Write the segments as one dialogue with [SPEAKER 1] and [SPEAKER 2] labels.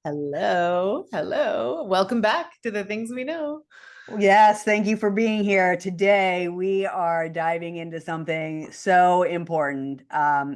[SPEAKER 1] Hello, hello. Welcome back to the things we know.
[SPEAKER 2] Yes, thank you for being here. Today, we are diving into something so important.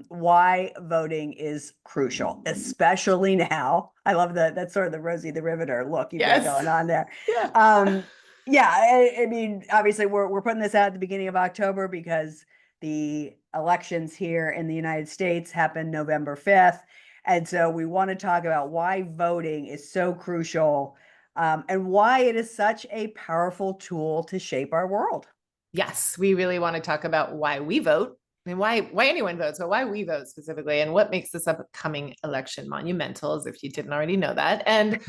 [SPEAKER 2] Why voting is crucial, especially now. I love that's sort of the Rosie the Riveter look you've got
[SPEAKER 1] Yes.
[SPEAKER 2] going on there.
[SPEAKER 1] Yeah.
[SPEAKER 2] Um, yeah, I mean, obviously, we're putting this out at the beginning of October because the elections here in the United States happen November 5th. And so we want to talk about why voting is so crucial and why it is such a powerful tool to shape our world.
[SPEAKER 1] Yes, we really want to talk about why we vote and why anyone votes, but why we vote specifically and what makes this upcoming election monumental, as if you didn't already know that. And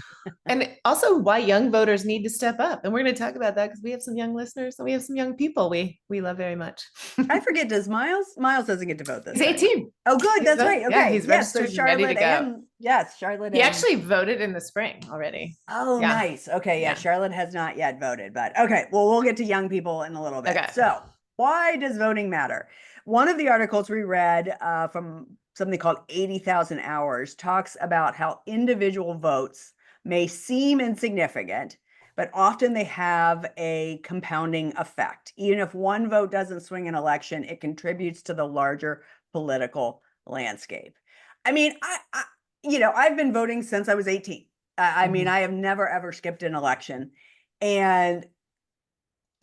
[SPEAKER 1] also why young voters need to step up. And we're going to talk about that because we have some young listeners and we have some young people we love very much.
[SPEAKER 2] I forget, does Miles doesn't get to vote this
[SPEAKER 1] He's
[SPEAKER 2] time.
[SPEAKER 1] 18.
[SPEAKER 2] Oh, good. That's right.
[SPEAKER 1] Yeah,
[SPEAKER 2] Okay.
[SPEAKER 1] he's
[SPEAKER 2] Yes. So
[SPEAKER 1] registered and ready to
[SPEAKER 2] Charlotte
[SPEAKER 1] go.
[SPEAKER 2] and yes, Charlotte
[SPEAKER 1] He
[SPEAKER 2] and
[SPEAKER 1] actually voted in the spring already.
[SPEAKER 2] oh,
[SPEAKER 1] Yeah.
[SPEAKER 2] nice. Okay. Yeah.
[SPEAKER 1] Yeah.
[SPEAKER 2] Charlotte has not yet voted, but okay. Well, we'll get to young people in a little bit.
[SPEAKER 1] Okay.
[SPEAKER 2] So, why does voting matter? One of the articles we read from something called 80,000 Hours talks about how individual votes may seem insignificant, but often they have a compounding effect. Even if one vote doesn't swing an election, it contributes to the larger political landscape. I mean, I've been voting since I was 18. I mean,
[SPEAKER 1] Mhm.
[SPEAKER 2] I have never ever skipped an election.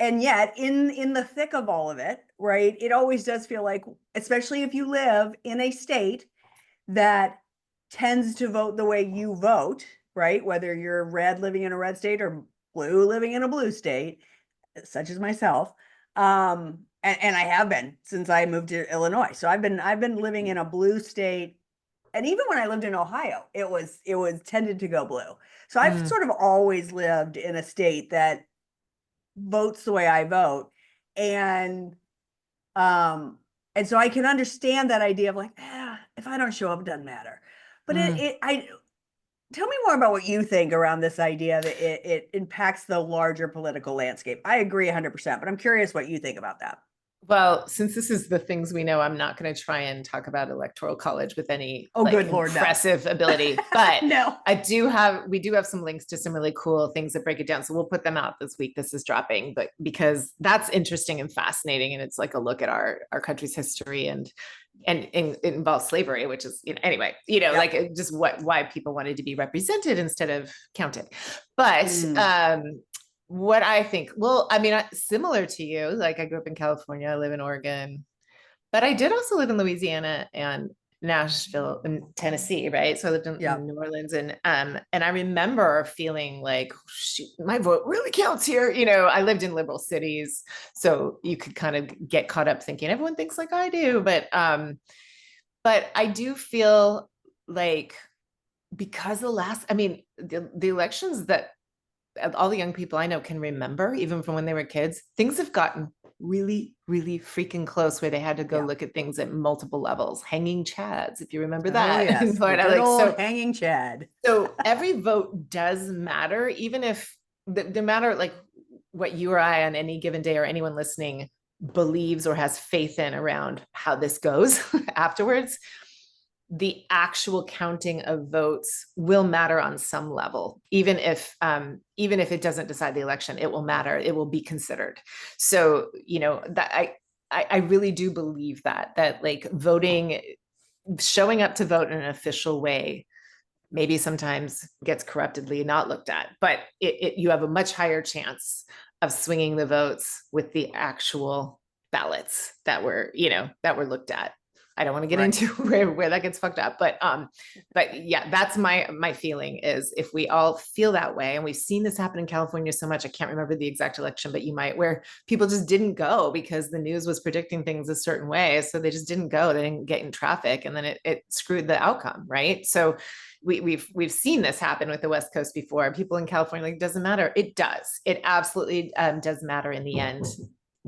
[SPEAKER 2] And yet in the thick of all of it, right, it always does feel like, especially if you live in a state that tends to vote the way you vote, right? Whether you're red living in a red state or blue living in a blue state, such as myself. And I have been since I moved to Illinois. So I've been living in a blue state. And even when I lived in Ohio, it was tended to go blue. So I've
[SPEAKER 1] Mm.
[SPEAKER 2] sort of always lived in a state that votes the way I vote. And um and so I can understand that idea of like, if I don't show up, it doesn't matter. But
[SPEAKER 1] Mm.
[SPEAKER 2] I tell me more about what you think around this idea that it impacts the larger political landscape. I agree 100%, but I'm curious what you think about that.
[SPEAKER 1] Well, since this is the things we know, I'm not going to try and talk about electoral college with any
[SPEAKER 2] Oh,
[SPEAKER 1] like
[SPEAKER 2] good Lord, no.
[SPEAKER 1] impressive ability, but
[SPEAKER 2] No.
[SPEAKER 1] we do have some links to some really cool things that break it down. So we'll put them out this week. This is dropping, but because that's interesting and fascinating. And it's like a look at our country's history and it involves slavery, which is, anyway,
[SPEAKER 2] Yep.
[SPEAKER 1] like just why people wanted to be represented instead of counted. But,
[SPEAKER 2] Mm.
[SPEAKER 1] what I think, well, I mean, similar to you, like I grew up in California, I live in Oregon, but I did also live in Louisiana and Nashville and Tennessee, right? So I lived in
[SPEAKER 2] Yep.
[SPEAKER 1] New Orleans and I remember feeling like, shoot, my vote really counts here. I lived in liberal cities, so you could kind of get caught up thinking everyone thinks like I do, but I do feel like because the elections that all the young people I know can remember, even from when they were kids, things have gotten really, really freaking close where they had to go
[SPEAKER 2] Yeah.
[SPEAKER 1] look at things at multiple levels. Hanging chads, if you remember
[SPEAKER 2] Oh,
[SPEAKER 1] that in
[SPEAKER 2] yes. The
[SPEAKER 1] Florida.
[SPEAKER 2] good
[SPEAKER 1] Like
[SPEAKER 2] old
[SPEAKER 1] so,
[SPEAKER 2] hanging Chad.
[SPEAKER 1] so every vote does matter, even if the matter like what you or I on any given day or anyone listening believes or has faith in around how this goes afterwards, the actual counting of votes will matter on some level, even if it doesn't decide the election, it will matter, it will be considered. So that I really do believe that like voting, showing up to vote in an official way, maybe sometimes gets corruptedly not looked at, but you have a much higher chance of swinging the votes with the actual ballots that were looked at. I don't want to get
[SPEAKER 2] Right.
[SPEAKER 1] into where that gets fucked up, but yeah, that's my feeling is if we all feel that way, and we've seen this happen in California so much. I can't remember the exact election, but you might, where people just didn't go because the news was predicting things a certain way, so they just didn't go. They didn't get in traffic, and then it screwed the outcome, right? So we've seen this happen with the West Coast before. People in California, like, it doesn't matter. It does. It absolutely does matter in the end,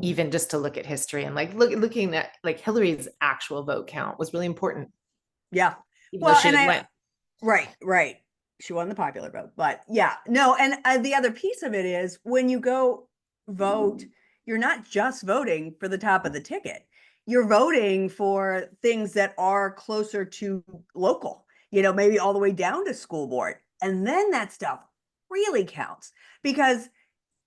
[SPEAKER 1] even just to look at history and like looking at like Hillary's actual vote count was really important,
[SPEAKER 2] Yeah.
[SPEAKER 1] even though
[SPEAKER 2] Well,
[SPEAKER 1] she
[SPEAKER 2] and
[SPEAKER 1] didn't win.
[SPEAKER 2] right, right. She won the popular vote, but yeah, no. And the other piece of it is when you go vote, you're not just voting for the top of the ticket. You're voting for things that are closer to local, maybe all the way down to school board. And then that stuff really counts because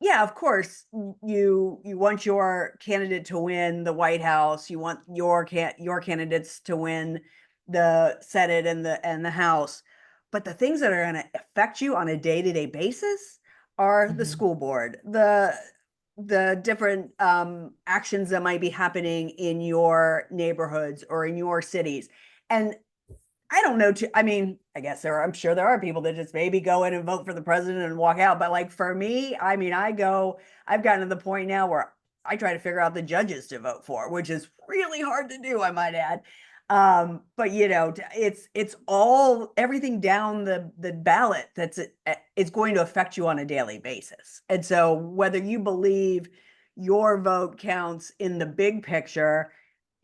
[SPEAKER 2] yeah, of course, you want your candidate to win the White House. You want your candidates to win the Senate and the House. But the things that are going to affect you on a day-to-day basis are the
[SPEAKER 1] Mhm.
[SPEAKER 2] school board, the different actions that might be happening in your neighborhoods or in your cities. And I don't know. I mean, I guess I'm sure there are people that just maybe go in and vote for the president and walk out. But like for me, I mean, I've gotten to the point now where I try to figure out the judges to vote for, which is really hard to do, I might add. But you know, it's all everything down the ballot it's going to affect you on a daily basis. And so whether you believe your vote counts in the big picture,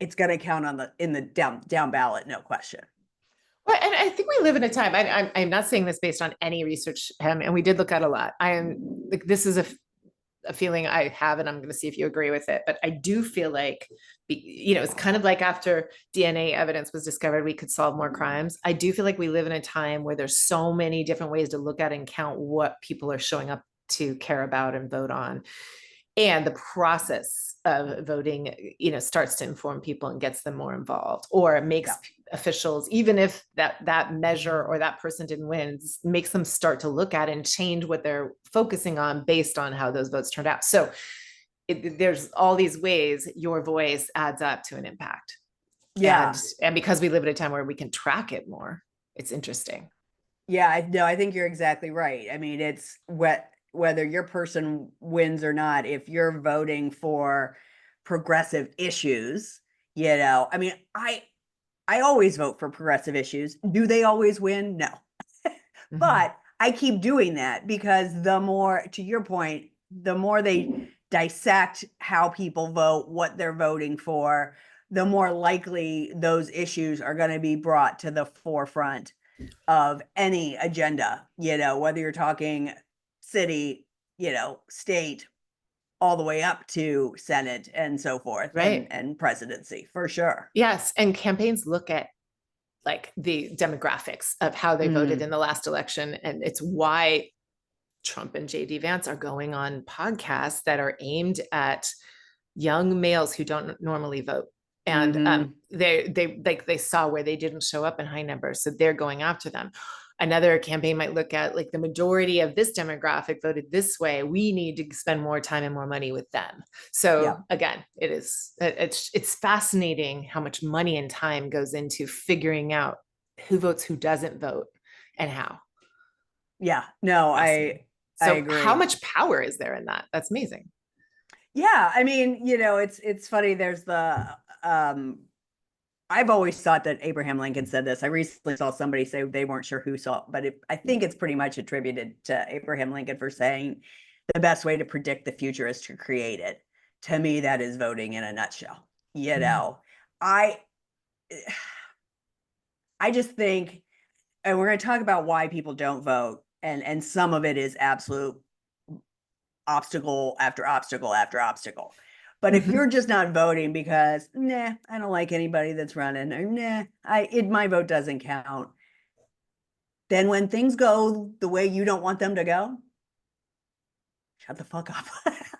[SPEAKER 2] it's going to count on in the down ballot, no question.
[SPEAKER 1] Well, and I think we live in a time. I'm not saying this based on any research, and we did look at a lot. I am like this is a feeling I have, and I'm going to see if you agree with it. But I do feel like, it's kind of like after DNA evidence was discovered, we could solve more crimes. I do feel like we live in a time where there's so many different ways to look at and count what people are showing up to care about and vote on, and the process of voting starts to inform people and gets them more involved, or makes
[SPEAKER 2] Yeah.
[SPEAKER 1] officials, even if that measure or that person didn't win, makes them start to look at and change what they're focusing on based on how those votes turned out. So there's all these ways your voice adds up to an impact.
[SPEAKER 2] Yeah.
[SPEAKER 1] And because we live at a time where we can track it more, it's interesting.
[SPEAKER 2] Yeah, no, I think you're exactly right. I mean, it's whether your person wins or not, if you're voting for progressive issues, I mean, I always vote for progressive issues. Do they always win? No.
[SPEAKER 1] Mhm.
[SPEAKER 2] But I keep doing that because the more, to your point, the more they dissect how people vote, what they're voting for, the more likely those issues are going to be brought to the forefront of any agenda, whether you're talking city, state, all the way up to Senate and so forth
[SPEAKER 1] Right.
[SPEAKER 2] and presidency for sure.
[SPEAKER 1] Yes. And campaigns look at like the demographics of how they voted
[SPEAKER 2] Mm,
[SPEAKER 1] in the last election. And it's why Trump and JD Vance are going on podcasts that are aimed at young males who don't normally vote. And
[SPEAKER 2] mm-hmm.
[SPEAKER 1] they saw where they didn't show up in high numbers, so they're going after them. Another campaign might look at like the majority of this demographic voted this way. We need to spend more time and more money with them.
[SPEAKER 2] Yeah.
[SPEAKER 1] So again, it's fascinating how much money and time goes into figuring out who votes, who doesn't vote, and how.
[SPEAKER 2] Yeah. No,
[SPEAKER 1] Fascinating.
[SPEAKER 2] I
[SPEAKER 1] So how
[SPEAKER 2] agree.
[SPEAKER 1] much power is there in that? That's amazing.
[SPEAKER 2] Yeah. I mean, it's funny. There's um, I've always thought that Abraham Lincoln said this. I recently saw somebody say they weren't sure who saw, but I think it's pretty much attributed to Abraham Lincoln for saying the best way to predict the future is to create it. To me, that is voting in a nutshell.
[SPEAKER 1] Mm.
[SPEAKER 2] I I just think, and we're going to talk about why people don't vote, and some of it is absolute obstacle after obstacle after obstacle. But if
[SPEAKER 1] Mhm.
[SPEAKER 2] you're just not voting because nah, I don't like anybody that's running, or nah, my vote doesn't count, then when things go the way you don't want them to go, shut the fuck up.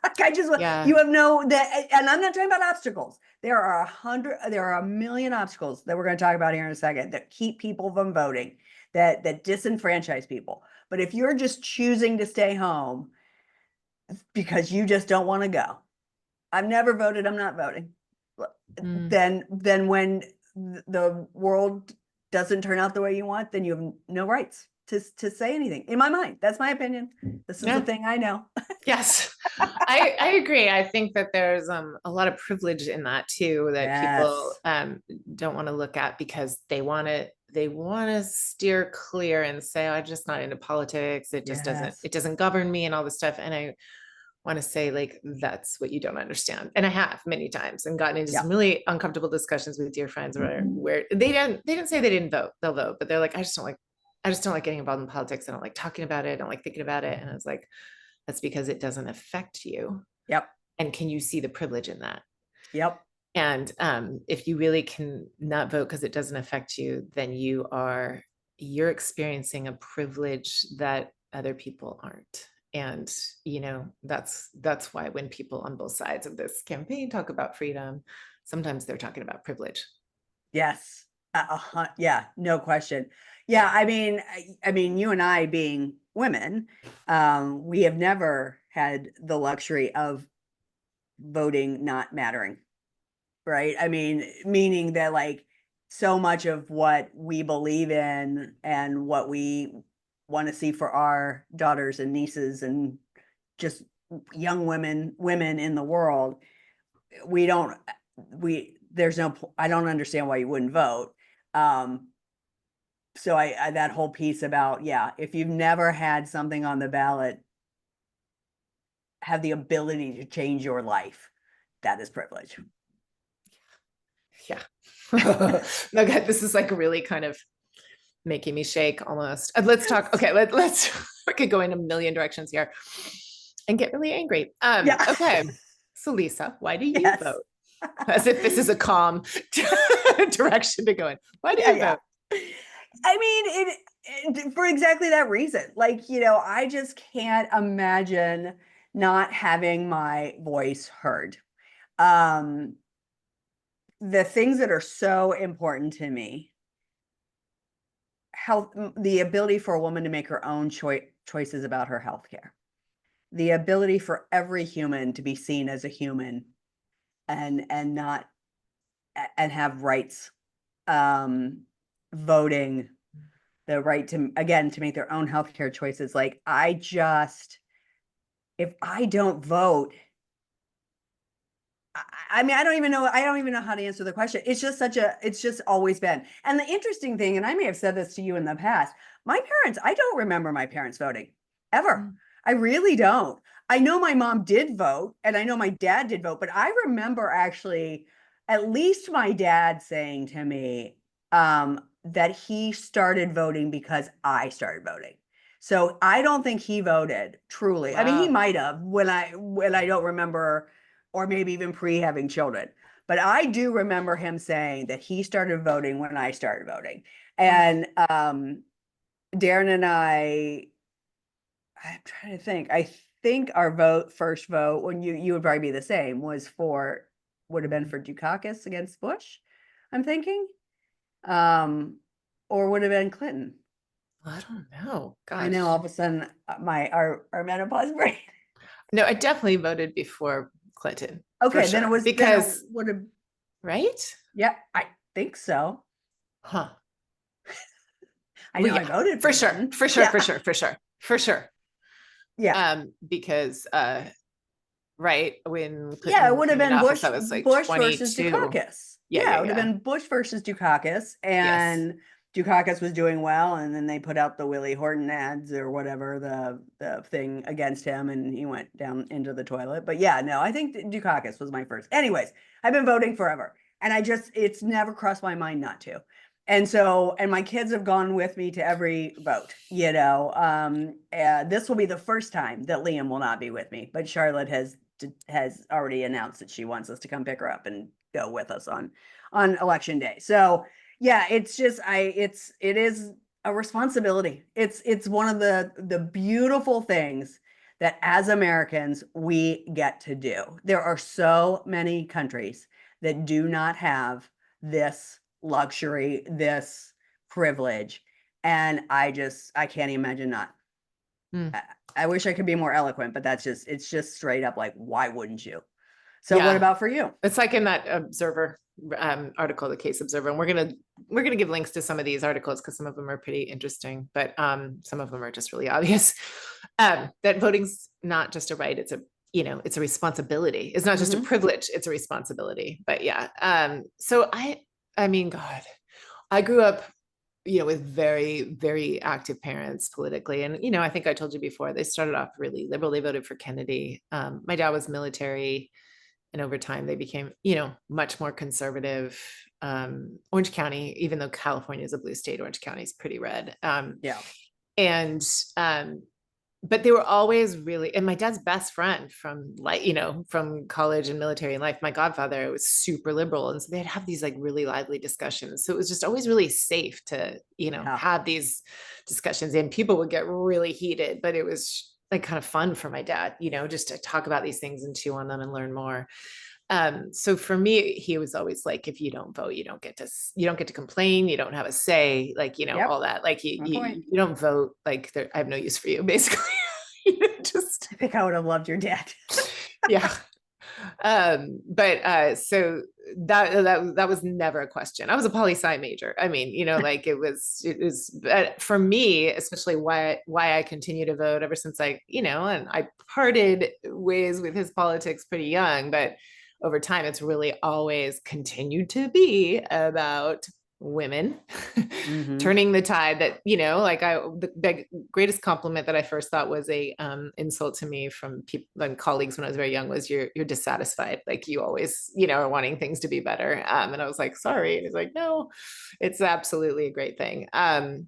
[SPEAKER 2] Like I just
[SPEAKER 1] Yeah.
[SPEAKER 2] you have no that, and I'm not talking about obstacles. There are a million obstacles that we're going to talk about here in a second that keep people from voting, that disenfranchise people. But if you're just choosing to stay home because you just don't want to go, I've never voted, I'm not voting.
[SPEAKER 1] Mm.
[SPEAKER 2] Then when the world doesn't turn out the way you want, then you have no rights to say anything. In my mind, that's my opinion. This is the
[SPEAKER 1] Yeah.
[SPEAKER 2] thing I know.
[SPEAKER 1] Yes. I agree. I think that there's a lot of privilege in that too, that people
[SPEAKER 2] Yes.
[SPEAKER 1] don't want to look at because they want to steer clear and say, oh, I'm just not into politics.
[SPEAKER 2] Yes.
[SPEAKER 1] It doesn't govern me and all this stuff. And I want to say like that's what you don't understand. And I have many times and gotten into
[SPEAKER 2] Yeah.
[SPEAKER 1] some really uncomfortable discussions with dear friends where they didn't say they didn't vote, they'll vote, but they're like, I just don't like getting involved in politics. I don't like talking about it. I don't like thinking about it. And I was like, that's because it doesn't affect you.
[SPEAKER 2] Yep.
[SPEAKER 1] And can you see the privilege in that?
[SPEAKER 2] Yep.
[SPEAKER 1] And if you really can not vote because it doesn't affect you, then you are you're experiencing a privilege that other people aren't. And, that's why when people on both sides of this campaign talk about freedom, sometimes they're talking about privilege.
[SPEAKER 2] Yes. Yeah, no question. Yeah, I mean, you and I being women, we have never had the luxury of voting not mattering, right? I mean, meaning that like so much of what we believe in and what we want to see for our daughters and nieces and just young women in the world, we don't we there's no I don't understand why you wouldn't vote. Um, so I that whole piece about, yeah, if you've never had something on the ballot have the ability to change your life, that is privilege.
[SPEAKER 1] Yeah. No, God, this is like really kind of making me shake almost. Let's talk. Okay, let's we could go in a million directions here and get really angry.
[SPEAKER 2] Yeah.
[SPEAKER 1] Okay. So Lisa, why do you
[SPEAKER 2] Yes.
[SPEAKER 1] vote? As if this is a calm direction to go in. Why do
[SPEAKER 2] Yeah,
[SPEAKER 1] you
[SPEAKER 2] yeah.
[SPEAKER 1] vote?
[SPEAKER 2] I mean, for exactly that reason. Like, I just can't imagine not having my voice heard. Um, the things that are so important to me, health, the ability for a woman to make her own choices about her health care, the ability for every human to be seen as a human and not and have rights, um, voting, the right to, again, to make their own healthcare choices. Like, if I don't vote, I mean, I don't even know how to answer the question. It's just always been. And the interesting thing, and I may have said this to you in the past, I don't remember my parents voting ever.
[SPEAKER 1] Mm.
[SPEAKER 2] I really don't. I know my mom did vote and I know my dad did vote, but I remember actually at least my dad saying to me, that he started voting because I started voting. So I don't think he voted truly. I mean, he
[SPEAKER 1] Wow.
[SPEAKER 2] might have when I don't remember, or maybe even pre having children. But I do remember him saying that he started voting when I started voting.
[SPEAKER 1] Wow.
[SPEAKER 2] And Darren and I'm trying to think. I think our first vote, when you would probably be the same, would have been for Dukakis against Bush, I'm thinking. Um, or would have been Clinton.
[SPEAKER 1] I don't know.
[SPEAKER 2] I know all
[SPEAKER 1] Gosh.
[SPEAKER 2] of a sudden our menopause brain.
[SPEAKER 1] No, I definitely voted before Clinton for
[SPEAKER 2] Okay,
[SPEAKER 1] sure.
[SPEAKER 2] then it
[SPEAKER 1] Because,
[SPEAKER 2] would have,
[SPEAKER 1] right?
[SPEAKER 2] yeah, I think so.
[SPEAKER 1] Huh.
[SPEAKER 2] I
[SPEAKER 1] Well,
[SPEAKER 2] know I
[SPEAKER 1] yeah,
[SPEAKER 2] voted for
[SPEAKER 1] for sure,
[SPEAKER 2] Clinton.
[SPEAKER 1] for sure,
[SPEAKER 2] Yeah.
[SPEAKER 1] for sure, for sure, for sure.
[SPEAKER 2] Yeah.
[SPEAKER 1] Because right when
[SPEAKER 2] Yeah, it
[SPEAKER 1] Clinton
[SPEAKER 2] would have
[SPEAKER 1] came into
[SPEAKER 2] been
[SPEAKER 1] office, I was like
[SPEAKER 2] Bush versus
[SPEAKER 1] 22.
[SPEAKER 2] Dukakis.
[SPEAKER 1] Yeah,
[SPEAKER 2] Yeah,
[SPEAKER 1] yeah,
[SPEAKER 2] it would have
[SPEAKER 1] yeah.
[SPEAKER 2] been Bush versus Dukakis,
[SPEAKER 1] Yes.
[SPEAKER 2] and Dukakis was doing well, and then they put out the Willie Horton ads or whatever, the thing against him, and he went down into the toilet. But yeah, no, I think Dukakis was my first. Anyways, I've been voting forever, and it's never crossed my mind not to. And my kids have gone with me to every vote, this will be the first time that Liam will not be with me, but Charlotte has already announced that she wants us to come pick her up and go with us on election day. So yeah, it is a responsibility. It's one of the beautiful things that as Americans we get to do. There are so many countries that do not have this luxury, this privilege, and I can't imagine not.
[SPEAKER 1] Mm.
[SPEAKER 2] I wish I could be more eloquent, but it's just straight up like, why wouldn't you? So what
[SPEAKER 1] Yeah,
[SPEAKER 2] about for you?
[SPEAKER 1] it's like in that Observer article, the Case Observer, and we're gonna give links to some of these articles because some of them are pretty interesting, but some of them are just really obvious. That voting's not just a right; it's a responsibility. It's not just a
[SPEAKER 2] Mm-hmm.
[SPEAKER 1] privilege; it's a responsibility. But yeah, so I mean, God, I grew up, with very, very active parents politically. And, I think I told you before, they started off really liberal. They voted for Kennedy. My dad was military, and over time they became, much more conservative. Orange County, even though California is a blue state, Orange County is pretty red.
[SPEAKER 2] Yeah.
[SPEAKER 1] And um, but they were always really, and my dad's best friend from like, from college and military life, my godfather was super liberal. And so they'd have these like really lively discussions. So it was just always really safe to,
[SPEAKER 2] Yeah.
[SPEAKER 1] have these discussions, and people would get really heated, but it was like kind of fun for my dad, just to talk about these things and chew on them and learn more. So for me, he was always like, if you don't vote, you don't get to complain, you don't have a say, like,
[SPEAKER 2] Yep.
[SPEAKER 1] all that, like
[SPEAKER 2] My point.
[SPEAKER 1] you don't vote, like I have no use for you, basically. Just
[SPEAKER 2] I think I would have loved your dad.
[SPEAKER 1] yeah. But so that was never a question. I was a poli-sci major. I mean, like it was but for me, especially why I continue to vote ever since and I parted ways with his politics pretty young, but over time it's really always continued to be about women
[SPEAKER 2] Mm-hmm.
[SPEAKER 1] turning the tide. That like the greatest compliment that I first thought was a insult to me from people and colleagues when I was very young was you're dissatisfied, like you always are wanting things to be better, and I was like, sorry, and he's like, no, it's absolutely a great thing. And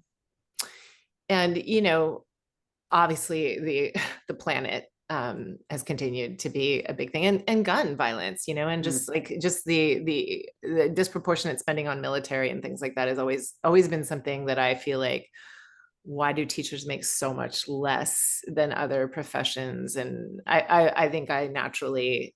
[SPEAKER 1] obviously the planet has continued to be a big thing, and gun violence, and
[SPEAKER 2] Mm.
[SPEAKER 1] just the disproportionate spending on military and things like that has always been something that I feel like, why do teachers make so much less than other professions? And I think I naturally,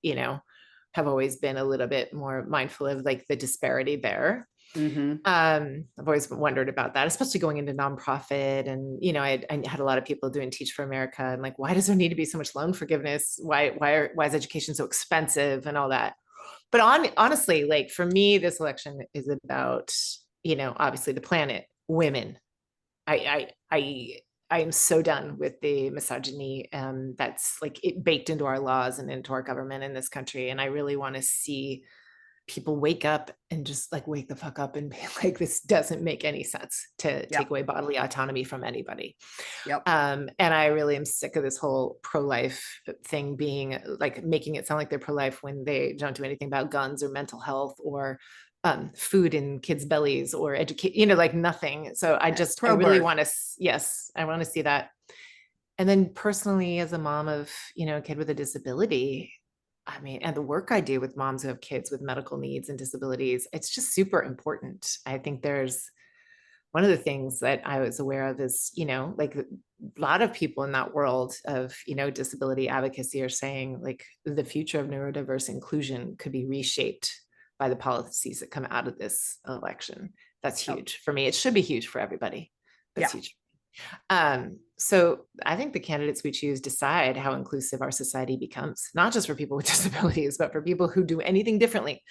[SPEAKER 1] have always been a little bit more mindful of like the disparity there.
[SPEAKER 2] Mm-hmm.
[SPEAKER 1] I've always wondered about that, especially going into nonprofit. And, I had a lot of people doing Teach for America, and like, why does there need to be so much loan forgiveness? Why is education so expensive and all that? But honestly, like for me, this election is about, obviously the planet, women. I am so done with the misogyny that's like it baked into our laws and into our government in this country. And I really want to see people wake up and just like wake the fuck up and be like, this doesn't make any sense to take
[SPEAKER 2] Yep.
[SPEAKER 1] away bodily autonomy from anybody.
[SPEAKER 2] Yep.
[SPEAKER 1] And I really am sick of this whole pro-life thing being like making it sound like they're pro-life when they don't do anything about guns or mental health or food in kids' bellies or educate, like nothing. So I really
[SPEAKER 2] Pro-birth.
[SPEAKER 1] want to, yes, I want to see that. And then personally, as a mom of, a kid with a disability, I mean, and the work I do with moms who have kids with medical needs and disabilities, it's just super important. I think there's one of the things that I was aware of is, like a lot of people in that world of, disability advocacy are saying like the future of neurodiverse inclusion could be reshaped by the policies that come out of this election. That's
[SPEAKER 2] Yep.
[SPEAKER 1] huge for me. It should be huge for everybody. That's
[SPEAKER 2] Yeah.
[SPEAKER 1] huge. So I think the candidates we choose decide how inclusive our society becomes, not just for people with disabilities, but for people who do anything differently.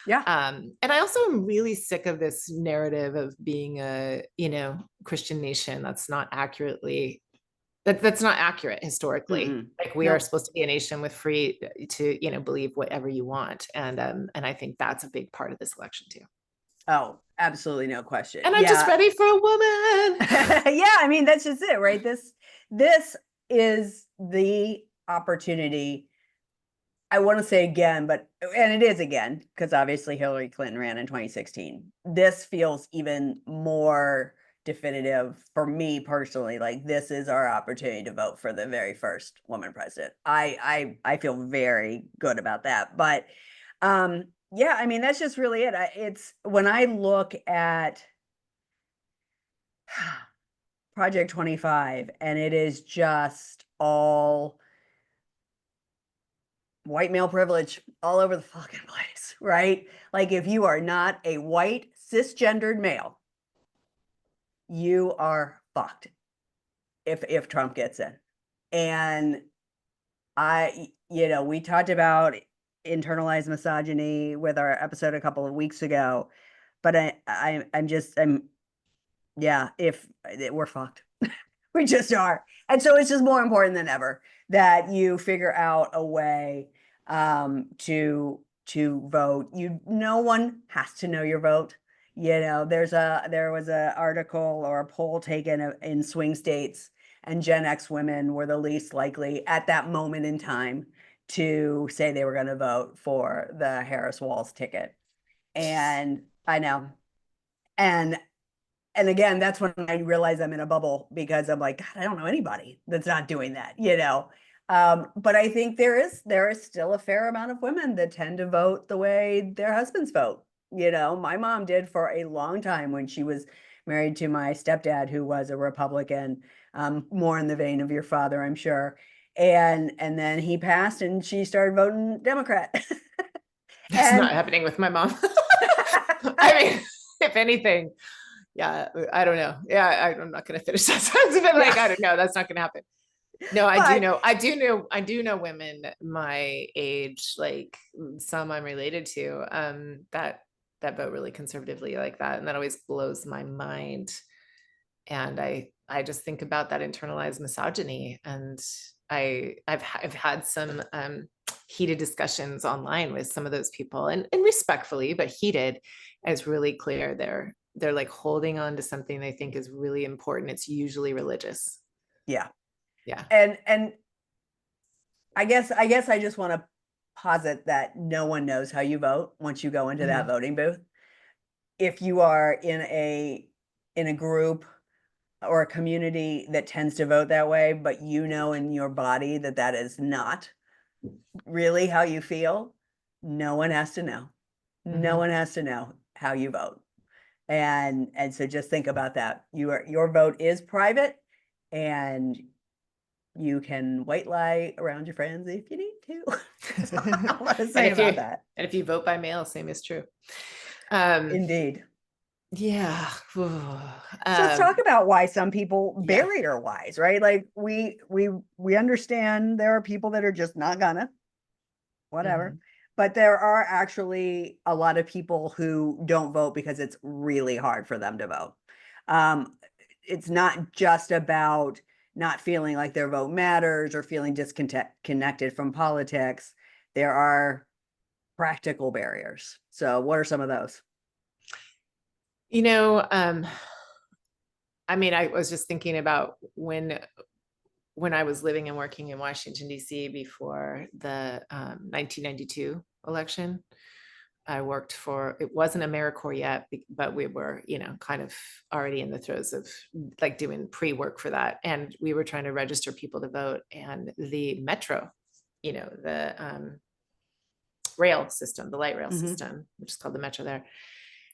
[SPEAKER 2] Yeah.
[SPEAKER 1] And I also am really sick of this narrative of being a, Christian nation that's not accurate historically.
[SPEAKER 2] Mm-mm.
[SPEAKER 1] Like we are
[SPEAKER 2] Nope.
[SPEAKER 1] supposed to be a nation with free to, believe whatever you want. And I think that's a big part of this election too.
[SPEAKER 2] Oh, absolutely no question.
[SPEAKER 1] And I'm just
[SPEAKER 2] Yeah.
[SPEAKER 1] ready for a woman.
[SPEAKER 2] Yeah, I mean, that's just it, right? This is the opportunity. I want to say again, and it is again, because obviously Hillary Clinton ran in 2016. This feels even more definitive for me personally. Like this is our opportunity to vote for the very first woman president. I feel very good about that. But yeah, I mean, that's just really it. It's when I look at Project 25, and it is just all white male privilege all over the fucking place, right? Like if you are not a white cisgendered male, you are fucked if Trump gets in. And we talked about internalized misogyny with our episode a couple of weeks ago, but I'm yeah, if we're fucked. We just are. And so it's just more important than ever that you figure out a way to vote. No one has to know your vote. There was a article or a poll taken in swing states, and Gen X women were the least likely at that moment in time to say they were going to vote for the Harris Walz ticket. And I know. And and again, that's when I realize I'm in a bubble, because I'm like, God, I don't know anybody that's not doing that, you know? But I think there is still a fair amount of women that tend to vote the way their husbands vote. You know, my mom did for a long time when she was married to my stepdad, who was a Republican, more in the vein of your father, I'm sure. And then he passed and she started voting Democrat.
[SPEAKER 1] That's not
[SPEAKER 2] And
[SPEAKER 1] happening with my mom. I mean, if anything, yeah, I don't know. Yeah, I'm not going to finish that sentence, but like, I don't know. That's not going to happen. No,
[SPEAKER 2] but
[SPEAKER 1] I do know women my age, like some I'm related to, that vote really conservatively like that. And that always blows my mind. And I just think about that internalized misogyny. And I've had some heated discussions online with some of those people, and respectfully, but heated. And it's really clear they're like holding on to something they think is really important. It's usually religious.
[SPEAKER 2] yeah,
[SPEAKER 1] Yeah.
[SPEAKER 2] and I guess I just want to posit that no one knows how you vote once you go into that
[SPEAKER 1] Mhm.
[SPEAKER 2] voting booth. If you are in a group or a community that tends to vote that way, but you know in your body that that is not really how you feel, no one has to know. No
[SPEAKER 1] Mhm.
[SPEAKER 2] one has to know how you vote. And so just think about that. Your vote is private, and you can white lie around your friends if you need to. That's all I want to
[SPEAKER 1] And
[SPEAKER 2] say about that.
[SPEAKER 1] if you vote by mail, same is true. Um,
[SPEAKER 2] Indeed.
[SPEAKER 1] yeah.
[SPEAKER 2] So let's talk about why some people
[SPEAKER 1] Yeah.
[SPEAKER 2] barrier wise, right? Like we understand there are people that are just not gonna, whatever.
[SPEAKER 1] Mhm.
[SPEAKER 2] But there are actually a lot of people who don't vote because it's really hard for them to vote. Um, it's not just about not feeling like their vote matters or feeling disconnected from politics. There are practical barriers. So what are some of those?
[SPEAKER 1] You know, I mean, I was just thinking about when I was living and working in Washington, D.C. before the 1992 election. I worked for, it wasn't AmeriCorps yet, but we were, kind of already in the throes of like doing pre-work for that. And we were trying to register people to vote. And the metro, the rail system, the light rail
[SPEAKER 2] Mm-hmm.
[SPEAKER 1] system, which is called the metro there,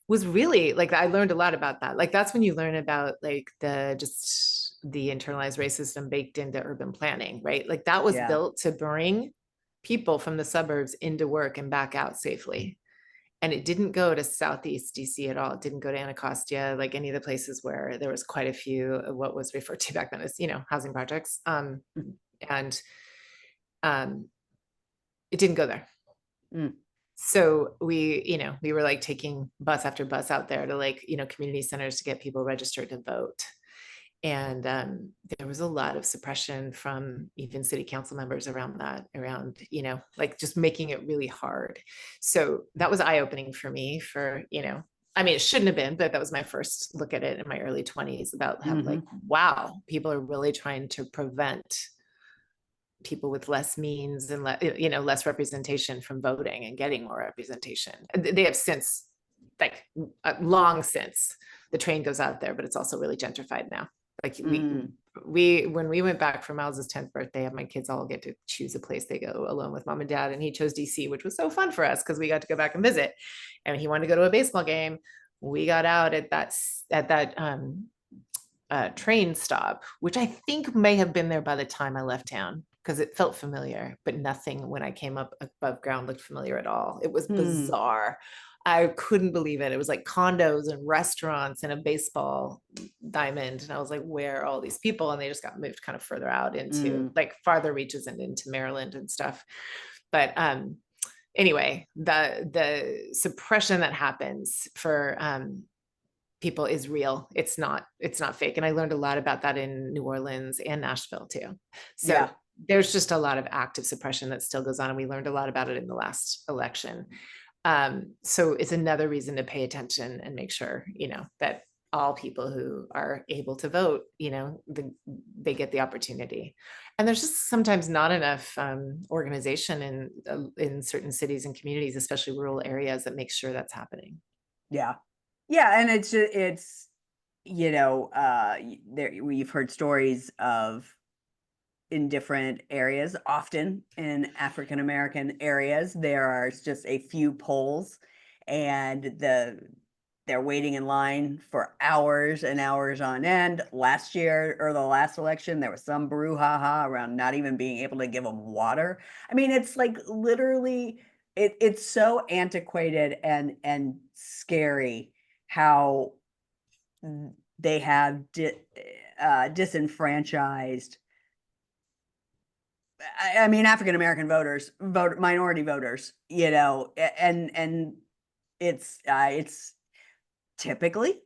[SPEAKER 1] was really like, I learned a lot about that. Like that's when you learn about like the internalized racism baked into urban planning, right? Like that was
[SPEAKER 2] Yeah.
[SPEAKER 1] built to bring people from the suburbs into work and back out safely. And it didn't go to Southeast DC at all. It didn't go to Anacostia, like any of the places where there was quite a few of what was referred to back then as, housing projects. And um, it didn't go there.
[SPEAKER 2] Mm.
[SPEAKER 1] So we were like taking bus after bus out there to like, community centers to get people registered to vote. And there was a lot of suppression from even city council members around that, around, like just making it really hard. So that was eye-opening for me for, I mean, it shouldn't have been, but that was my first look at it in my early 20s about how like,
[SPEAKER 2] Mm-hmm.
[SPEAKER 1] wow, people are really trying to prevent people with less means and less representation from voting and getting more representation. They have since, like long since, the train goes out there, but it's also really gentrified now. Like
[SPEAKER 2] Mm.
[SPEAKER 1] we when we went back for Miles's 10th birthday, my kids all get to choose a place they go alone with mom and dad, and he chose DC, which was so fun for us because we got to go back and visit. And he wanted to go to a baseball game. We got out at that train stop, which I think may have been there by the time I left town because it felt familiar, but nothing when I came up above ground looked familiar at all. It was
[SPEAKER 2] Mm.
[SPEAKER 1] bizarre. I couldn't believe it. It was like condos and restaurants and a baseball diamond. And I was like, where are all these people? And they just got moved kind of further out into
[SPEAKER 2] Mm.
[SPEAKER 1] like farther reaches and into Maryland and stuff. But anyway, the suppression that happens for people is real. It's not fake. And I learned a lot about that in New Orleans and Nashville too. So
[SPEAKER 2] Yeah.
[SPEAKER 1] there's just a lot of active suppression that still goes on. And we learned a lot about it in the last election. So it's another reason to pay attention and make sure, that all people who are able to vote, they get the opportunity. And there's just sometimes not enough organization in certain cities and communities, especially rural areas, that make sure that's happening.
[SPEAKER 2] Yeah. Yeah. And it's we've heard stories of in different areas, often in African American areas, there are just a few polls, and they're waiting in line for hours and hours on end. Last year, or the last election, there was some brouhaha around not even being able to give them water. I mean, it's like literally, it's so antiquated and scary how they have disenfranchised. I mean, African American voters, minority voters, and it's typically,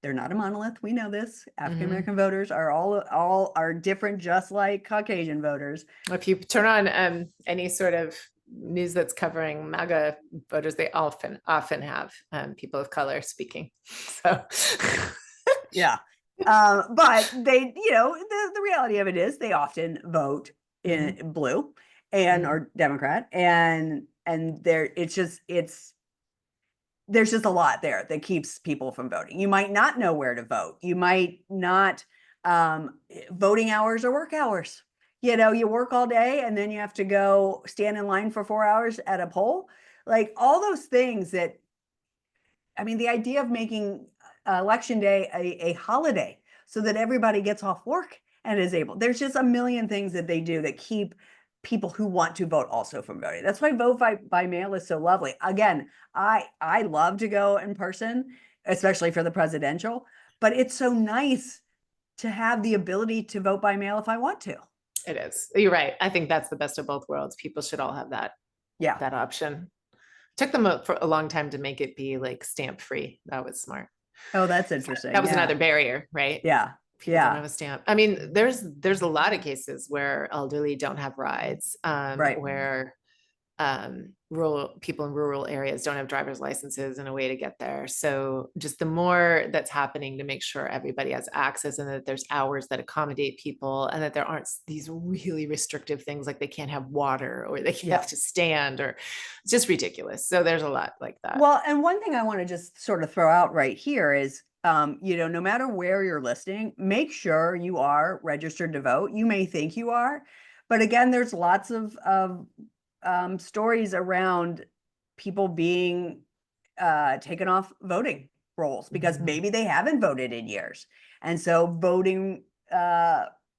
[SPEAKER 2] they're not a monolith. We know this. African American voters are all are different, just like Caucasian voters.
[SPEAKER 1] If you turn on any sort of news that's covering MAGA voters, they often have people of color speaking. So
[SPEAKER 2] yeah. But they, the reality of it is they often vote in blue and or Democrat, and there's just a lot there that keeps people from voting. You might not know where to vote. You might not, voting hours or work hours. You work all day and then you have to go stand in line for 4 hours at a poll. Like all those things that, I mean, the idea of making election day a holiday so that everybody gets off work and is able, there's just a million things that they do that keep people who want to vote also from voting. That's why vote by mail is so lovely. Again, I love to go in person, especially for the presidential, but it's so nice to have the ability to vote by mail if I want to.
[SPEAKER 1] it is. You're right. I think that's the best of both worlds. People should all have that option. Took them for a long time to make it be like stamp free. That was smart.
[SPEAKER 2] Oh, that's interesting.
[SPEAKER 1] That was another barrier, right?
[SPEAKER 2] Yeah.
[SPEAKER 1] People don't have a stamp. I mean, there's a lot of cases where elderly don't have rides,
[SPEAKER 2] Right.
[SPEAKER 1] where rural people in rural areas don't have driver's licenses and a way to get there. So just the more that's happening to make sure everybody has access, and that there's hours that accommodate people, and that there aren't these really restrictive things like they can't have water or they have to stand, or it's just ridiculous. So there's a lot like that.
[SPEAKER 2] Well, and one thing I want to just sort of throw out right here is, no matter where you're listening, make sure you are registered to vote. You may think you are, but again, there's lots of stories around people being taken off voting rolls because maybe they haven't voted in years. And so voting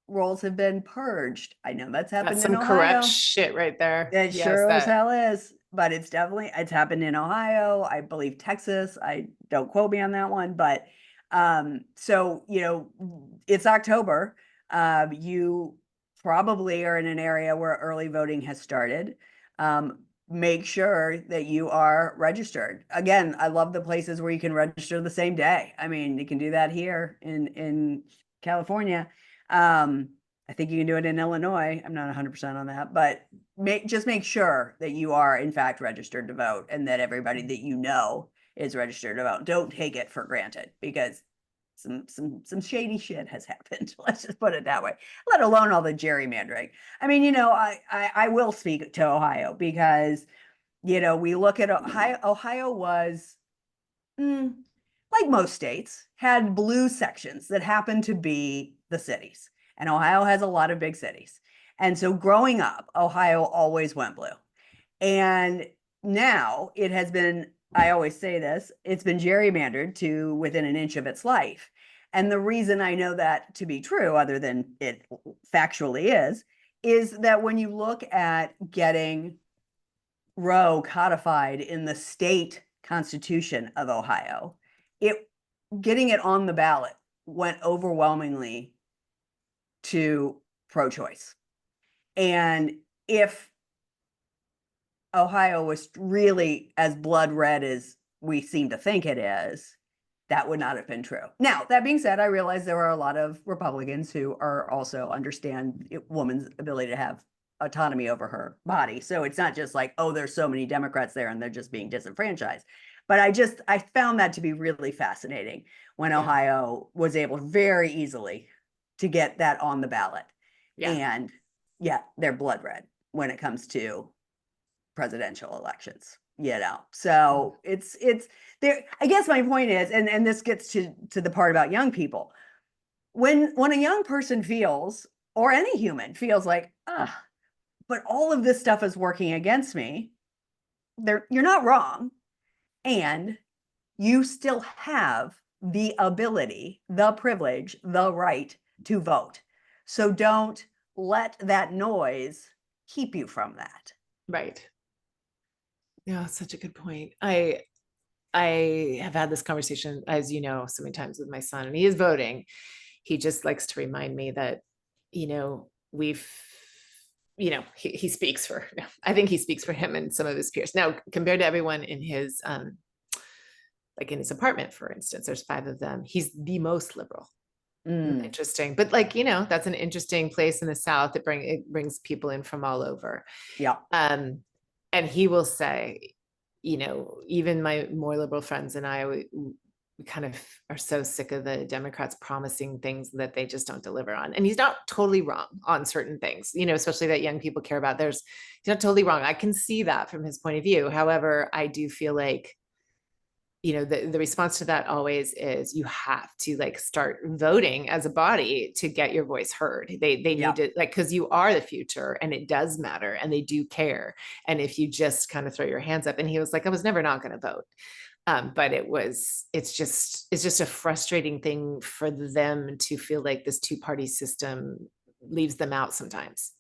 [SPEAKER 2] rolls have been purged. I know that's happened in Ohio.
[SPEAKER 1] Some correct shit right there.
[SPEAKER 2] It sure as hell is. But it's happened in Ohio, I believe Texas. I don't quote me on that one, but so it's October. You probably are in an area where early voting has started. Make sure that you are registered. Again, I love the places where you can register the same day. I mean, you can do that here in California. I think you can do it in Illinois. I'm not 100% on that, but just make sure that you are in fact registered to vote and that everybody that you know is registered to vote. Don't take it for granted because some shady shit has happened. Let's just put it that way, let alone all the gerrymandering. I mean, I will speak to Ohio because, we look at Ohio. Ohio was, like most states, had blue sections that happened to be the cities. And Ohio has a lot of big cities. And so growing up, Ohio always went blue. And now it has been, I always say this, it's been gerrymandered to within an inch of its life. And the reason I know that to be true, other than it factually is that when you look at getting Roe codified in the state constitution of Ohio, getting it on the ballot went overwhelmingly to pro-choice. And if Ohio was really as blood red as we seem to think it is, that would not have been true. Now, that being said, I realize there are a lot of Republicans who are also understand women's ability to have autonomy over her body. So it's not just like, oh, there's so many Democrats there and they're just being disenfranchised. But I found that to be really fascinating when Ohio was able very easily to get that on the ballot. And they're blood red when it comes to presidential elections. So it's there. I guess my point is, and this gets to the part about young people. When a young person feels, or any human feels like, ah, but all of this stuff is working against me, you're not wrong. And you still have the ability, the privilege, the right to vote. So don't let that noise keep you from that.
[SPEAKER 1] Right. Yeah, such a good point. I have had this conversation, as you know, so many times with my son, and he is voting. He just likes to remind me that, we've, he speaks for, I think he speaks for him and some of his peers. Now, compared to everyone in his, like in his apartment, for instance, there's 5 of them. He's the most liberal. Interesting. But that's an interesting place in the South. It brings people in from all over.
[SPEAKER 2] Yeah.
[SPEAKER 1] And he will say, even my more liberal friends and I, we kind of are so sick of the Democrats promising things that they just don't deliver on. And he's not totally wrong on certain things, especially that young people care about. He's not totally wrong. I can see that from his point of view. However, I do feel like, the response to that always is you have to start voting as a body to get your voice heard. They need to, because you are the future and it does matter and they do care. And if you just kind of throw your hands up, and he was like, I was never not going to vote. But it's just a frustrating thing for them to feel like this 2-party system leaves them out sometimes.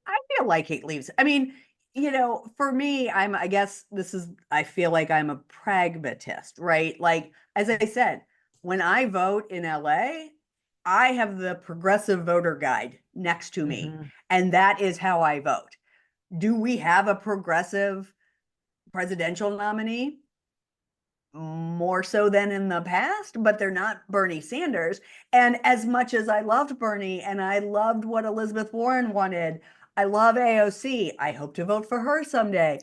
[SPEAKER 2] I feel like it leaves. I mean, for me, I feel like I'm a pragmatist, right? Like, as I said, when I vote in LA, I have the progressive voter guide next to me, and that is how I vote. Do we have a progressive presidential nominee? More so than in the past, but they're not Bernie Sanders. And as much as I loved Bernie and I loved what Elizabeth Warren wanted, I love AOC. I hope to vote for her someday.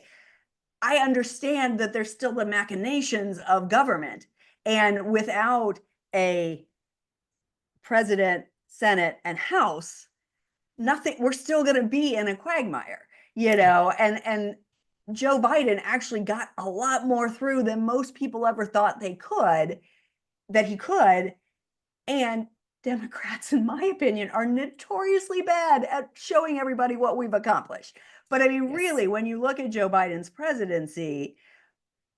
[SPEAKER 2] I understand that there's still the machinations of government. And without a president, Senate, and House, we're still going to be in a quagmire, and Joe Biden actually got a lot more through than most people ever thought that he could. And Democrats, in my opinion, are notoriously bad at showing everybody what we've accomplished. But I mean, really, when you look at Joe Biden's presidency,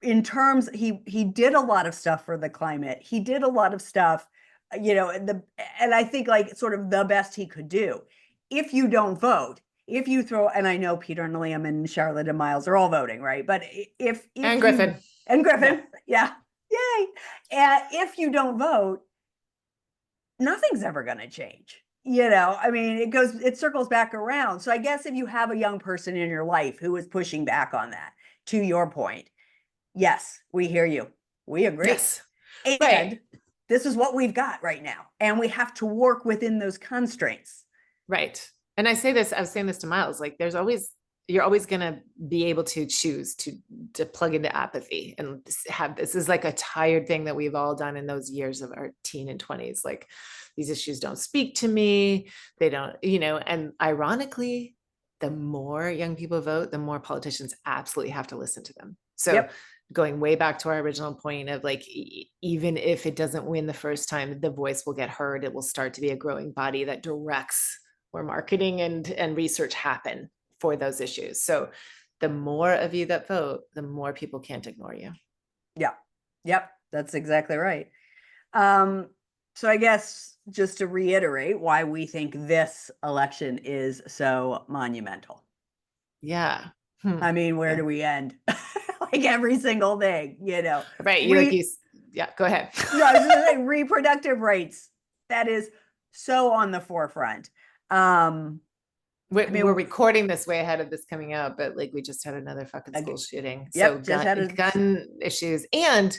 [SPEAKER 2] in terms, he did a lot of stuff for the climate. He did a lot of stuff, and I think sort of the best he could do. If you don't vote, if you throw, and I know Peter and Liam and Charlotte and Miles are all voting, right? But if
[SPEAKER 1] and Griffin,
[SPEAKER 2] yeah, yay! And if you don't vote, nothing's ever going to change. I mean, it circles back around. So I guess if you have a young person in your life who is pushing back on that, to your point, yes, we hear you. We agree.
[SPEAKER 1] Yes.
[SPEAKER 2] And right. This is what we've got right now. And we have to work within those constraints.
[SPEAKER 1] Right. And I was saying this to Miles, you're always going to be able to choose to plug into apathy and this is like a tired thing that we've all done in those years of our teen and 20s. Like, these issues don't speak to me. They don't, and ironically, the more young people vote, the more politicians absolutely have to listen to them. So going way back to our original point of even if it doesn't win the first time, the voice will get heard. It will start to be a growing body that directs where marketing and research happen for those issues. So the more of you that vote, the more people can't ignore you.
[SPEAKER 2] Yeah. Yep. That's exactly right. So I guess just to reiterate why we think this election is so monumental.
[SPEAKER 1] Yeah.
[SPEAKER 2] I mean, where do we end? Every single thing,
[SPEAKER 1] Right. Yeah, go ahead.
[SPEAKER 2] No, I was gonna say reproductive rights. That is so on the forefront.
[SPEAKER 1] We're recording this way ahead of this coming out, but we just had another fucking school shooting. So gun issues, and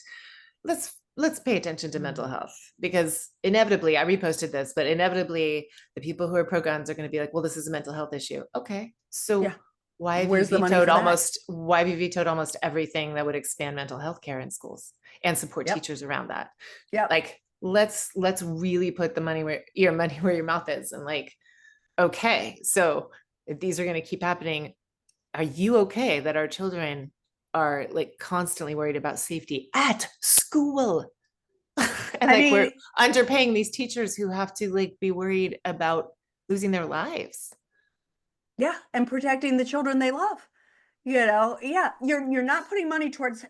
[SPEAKER 1] let's pay attention to mental health, because inevitably, I reposted this, but inevitably the people who are pro guns are going to be like, well, this is a mental health issue. Okay. So why have you vetoed almost everything that would expand mental health care in schools and support teachers around that?
[SPEAKER 2] Yeah.
[SPEAKER 1] Let's really put the money where your mouth is. And okay, so if these are going to keep happening, are you okay that our children are like constantly worried about safety at school. And
[SPEAKER 2] I
[SPEAKER 1] like we're
[SPEAKER 2] mean,
[SPEAKER 1] underpaying these teachers who have to like be worried about losing their lives.
[SPEAKER 2] yeah, and protecting the children they love. Yeah, you're not putting money towards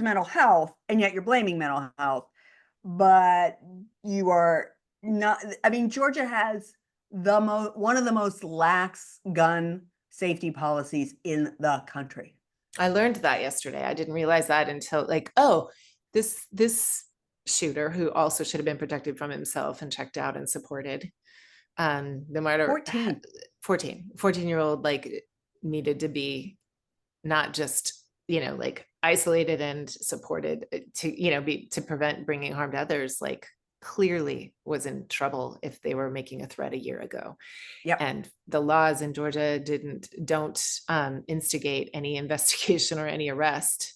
[SPEAKER 2] mental health, and yet you're blaming mental health. But you are not. I mean, Georgia has one of the most lax gun safety policies in the country.
[SPEAKER 1] I learned that yesterday. I didn't realize that until like, oh, this shooter who also should have been protected from himself and checked out and supported. No matter 14-year-old like needed to be not just, like isolated and supported to, be to prevent bringing harm to others, like clearly was in trouble if they were making a threat a year ago.
[SPEAKER 2] Yep.
[SPEAKER 1] And the laws in Georgia don't instigate any investigation or any arrest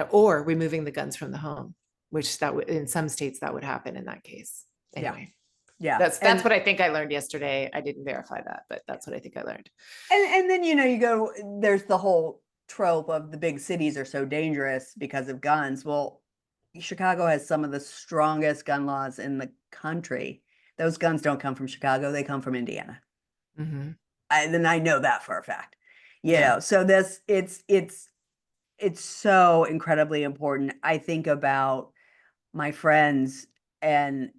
[SPEAKER 1] or removing the guns from the home, which in some states that would happen in that case. Anyway,
[SPEAKER 2] yeah.
[SPEAKER 1] That's what I think I learned yesterday. I didn't verify that, but that's what I think I learned.
[SPEAKER 2] And then you go, there's the whole trope of the big cities are so dangerous because of guns. Well, Chicago has some of the strongest gun laws in the country. Those guns don't come from Chicago, they come from Indiana.
[SPEAKER 1] Mm-hmm.
[SPEAKER 2] Then I know that for a fact. So it's so incredibly important. I think about my friends and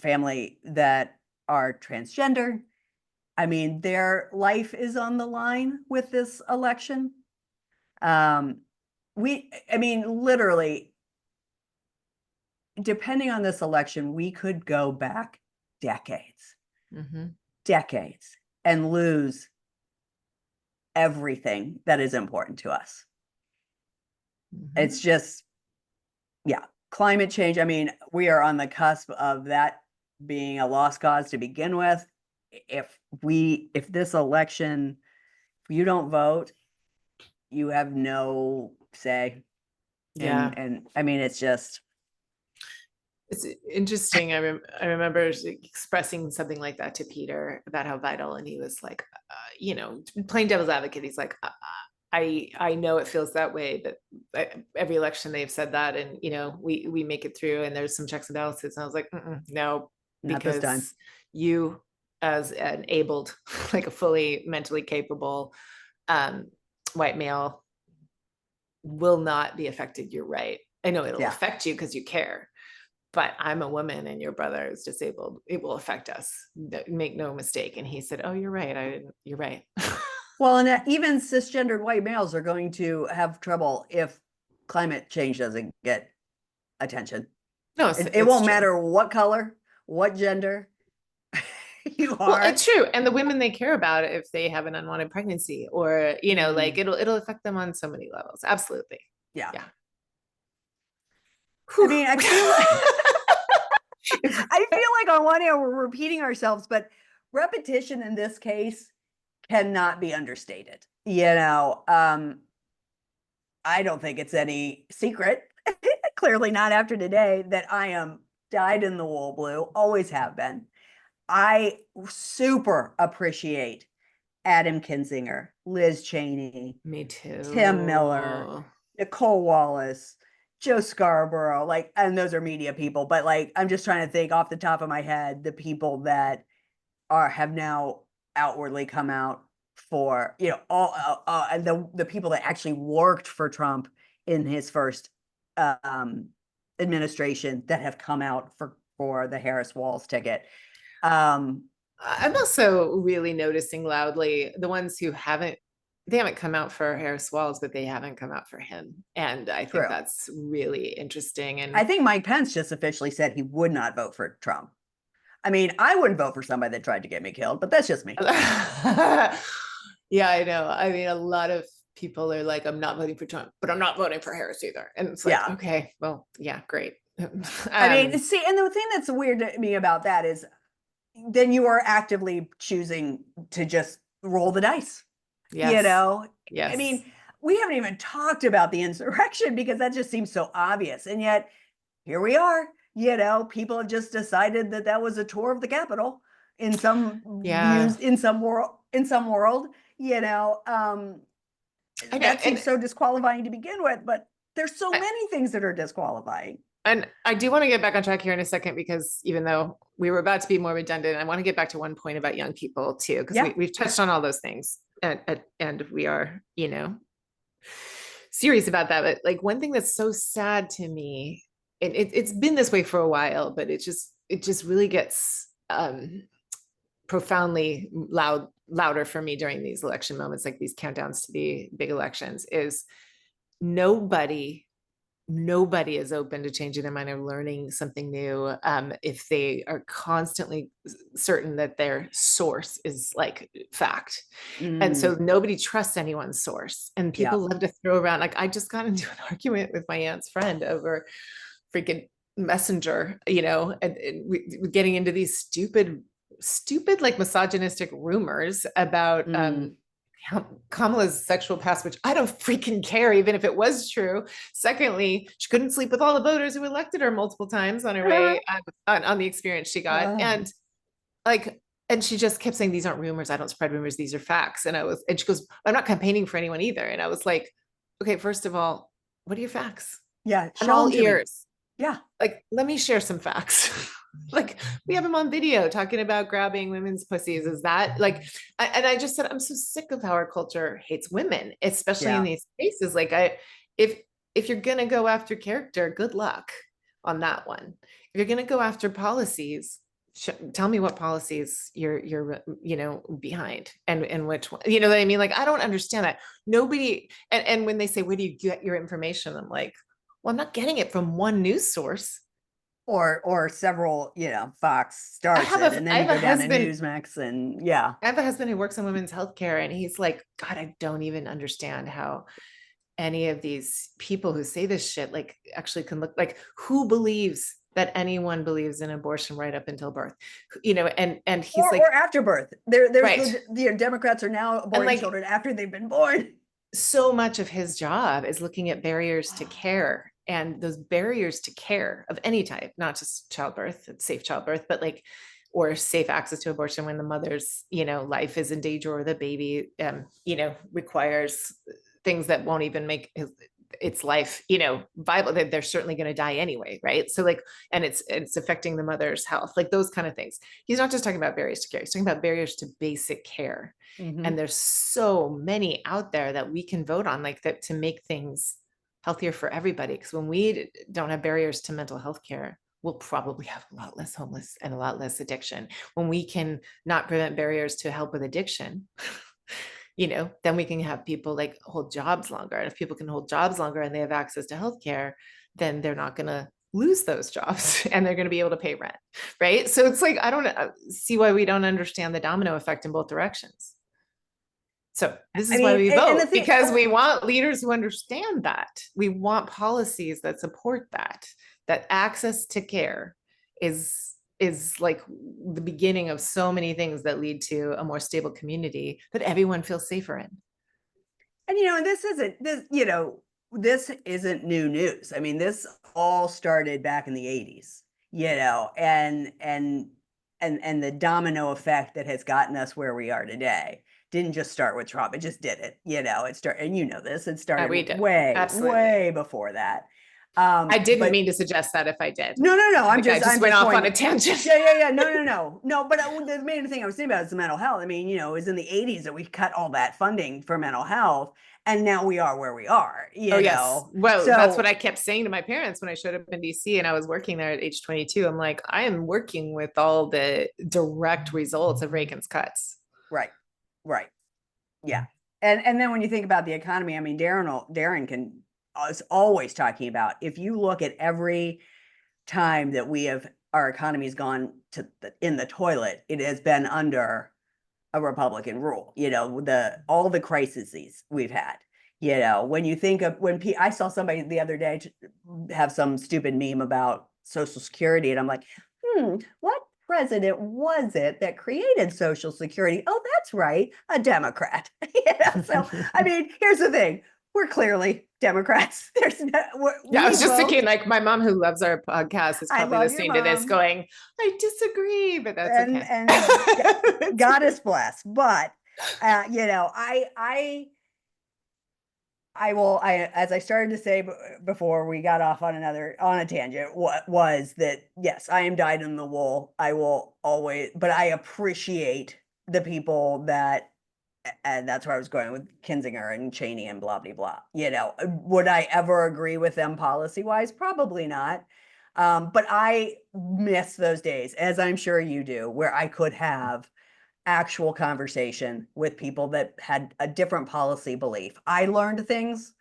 [SPEAKER 2] family that are transgender. I mean, their life is on the line with this election. I mean, literally, depending on this election, we could go back decades, decades, and lose everything that is important to us. It's just, yeah, climate change. I mean, we are on the cusp of that being a lost cause to begin with. If this election, if you don't vote, you have no say.
[SPEAKER 1] Yeah.
[SPEAKER 2] And I mean, it's
[SPEAKER 1] interesting. I remember expressing something like that to Peter about how vital, and he was like, playing devil's advocate. He's like, I know it feels that way, but every election they've said that, and we make it through, and there's some checks and balances. And I was like, no,
[SPEAKER 2] not this time.
[SPEAKER 1] because you, as an abled, like a fully mentally capable white male, will not be affected. You're right. I know it'll affect you because you care, but I'm a woman and your brother is disabled. It will affect us. Make no mistake. And he said, oh, you're right. You're right.
[SPEAKER 2] Well, and even cisgendered white males are going to have trouble if climate change doesn't get attention.
[SPEAKER 1] No,
[SPEAKER 2] it won't matter what color, what gender you are.
[SPEAKER 1] Well, it's true. And the women they care about if they have an unwanted pregnancy, or, like it'll affect them on so many levels. Absolutely.
[SPEAKER 2] Yeah.
[SPEAKER 1] Whew.
[SPEAKER 2] I mean, I feel like on one hand we're repeating ourselves, but repetition in this case cannot be understated. I don't think it's any secret, clearly not after today, that I am dyed in the wool blue, always have been. I super appreciate Adam Kinzinger, Liz Cheney,
[SPEAKER 1] me too,
[SPEAKER 2] Tim Miller, Nicole Wallace, Joe Scarborough, and those are media people, but I'm just trying to think off the top of my head, the people that have now outwardly come out for, all and the people that actually worked for Trump in his first administration that have come out for the Harris Walz ticket.
[SPEAKER 1] I'm also really noticing loudly the ones who haven't come out for Harris Walz, but they haven't come out for him. And I think that's really interesting. And
[SPEAKER 2] I think Mike Pence just officially said he would not vote for Trump. I mean, I wouldn't vote for somebody that tried to get me killed, but that's just me.
[SPEAKER 1] Yeah, I know. I mean, a lot of people are like, I'm not voting for Trump, but I'm not voting for Harris either. And it's like, okay, well, yeah, great.
[SPEAKER 2] I mean, see, and the thing that's weird to me about that is then you are actively choosing to just roll the dice.
[SPEAKER 1] Yes.
[SPEAKER 2] Yes. I mean, we haven't even talked about the insurrection because that just seems so obvious. And yet here we are, people have just decided that was a tour of the Capitol in some views, in some world,
[SPEAKER 1] I know.
[SPEAKER 2] that seems so disqualifying to begin with, but there's so many things that are disqualifying.
[SPEAKER 1] And I do want to get back on track here in a second, because even though we were about to be more redundant, I want to get back to one point about young people too, because we've touched on all those things, and we are, serious about that. But like, one thing that's so sad to me, and it's been this way for a while, but it just really gets profoundly louder for me during these election moments, like these countdowns to the big elections, is nobody is open to changing their mind or learning something new if they are constantly certain that their source is like fact. And so nobody trusts anyone's source, and people love to throw around, like, I just got into an argument with my aunt's friend over freaking Messenger, and getting into these stupid like misogynistic rumors about Kamala's sexual past, which I don't freaking care, even if it was true. Secondly, she couldn't sleep with all the voters who elected her multiple times on her way on the experience she got. And she just kept saying, these aren't rumors. I don't spread rumors. These are facts. And she goes, I'm not campaigning for anyone either. And I was like, okay, first of all, what are your facts?
[SPEAKER 2] Yeah.
[SPEAKER 1] I'm all ears.
[SPEAKER 2] Yeah.
[SPEAKER 1] Like, let me share some facts. Like, we have him on video talking about grabbing women's pussies. Is that like, and I just said, I'm so sick of how our culture hates women, especially in these spaces. Like, if you're going to go after character, good luck on that one. If you're going to go after policies, tell me what policies you're behind, and which one, what I mean? Like, I don't understand that. Nobody, and when they say, where do you get your information? I'm like, well, I'm not getting it from one news source.
[SPEAKER 2] Or several, Fox starts it, and then you go down to Newsmax, and I
[SPEAKER 1] have a husband who works in women's healthcare, and he's like, God, I don't even understand how any of these people who say this shit like actually can look like, who believes that anyone believes in abortion right up until birth, and he's like,
[SPEAKER 2] or after birth. There's the Democrats are now aborting children after they've been born.
[SPEAKER 1] So much of his job is looking at barriers to care, and those barriers to care of any type, not just childbirth, safe childbirth, but like, or safe access to abortion when the mother's, life is in danger, or the baby, requires things that won't even make its life, viable, that they're certainly going to die anyway. Right. So like, and it's affecting the mother's health, like those kind of things. He's not just talking about barriers to care. He's talking about barriers to basic care. And there's so many out there that we can vote on, like that, to make things healthier for everybody. Because when we don't have barriers to mental health care, we'll probably have a lot less homeless and a lot less addiction. When we can not prevent barriers to help with addiction, then we can have people like hold jobs longer. And if people can hold jobs longer and they have access to healthcare, then they're not going to lose those jobs, and they're going to be able to pay rent. Right. So it's like, I don't see why we don't understand the domino effect in both directions. So this is why we vote, because we want leaders who understand that. We want policies that support that access to care is like the beginning of so many things that lead to a more stable community that everyone feels safer in.
[SPEAKER 2] And this isn't new news. I mean, this all started back in the 80s, and the domino effect that has gotten us where we are today didn't just start with Trump. It just did it. It started, and it started way before that.
[SPEAKER 1] I didn't mean to suggest that if I did.
[SPEAKER 2] No. I
[SPEAKER 1] just went off on a tangent.
[SPEAKER 2] Yeah. No. But the main thing I was thinking about is the mental health. I mean, it was in the 80s that we cut all that funding for mental health, and now we are where we are.
[SPEAKER 1] Yes. Well, that's what I kept saying to my parents when I showed up in DC and I was working there at age 22. I'm like, I am working with all the direct results of Reagan's cuts.
[SPEAKER 2] Right. Yeah. And then when you think about the economy, I mean, Darren is always talking about, if you look at every time that our economy's gone in the toilet, it has been under a Republican rule. All the crises we've had. When you think of I saw somebody the other day have some stupid meme about Social Security, and I'm like, what president was it that created Social Security? Oh, that's right, a Democrat. So I mean, here's the thing: we're clearly Democrats.
[SPEAKER 1] I was just thinking, like, my mom, who loves our podcast, is probably listening to this going, I disagree, but that's okay.
[SPEAKER 2] And God is blessed. But I as I started to say before we got off on a tangent, what was that, yes, I am dyed in the wool. I will always, but I appreciate the people that, and that's where I was going with Kinzinger and Cheney and blah, blah, blah. Would I ever agree with them policy wise? Probably not. But I miss those days, as I'm sure you do, where I could have actual conversation with people that had a different policy belief. I learned things,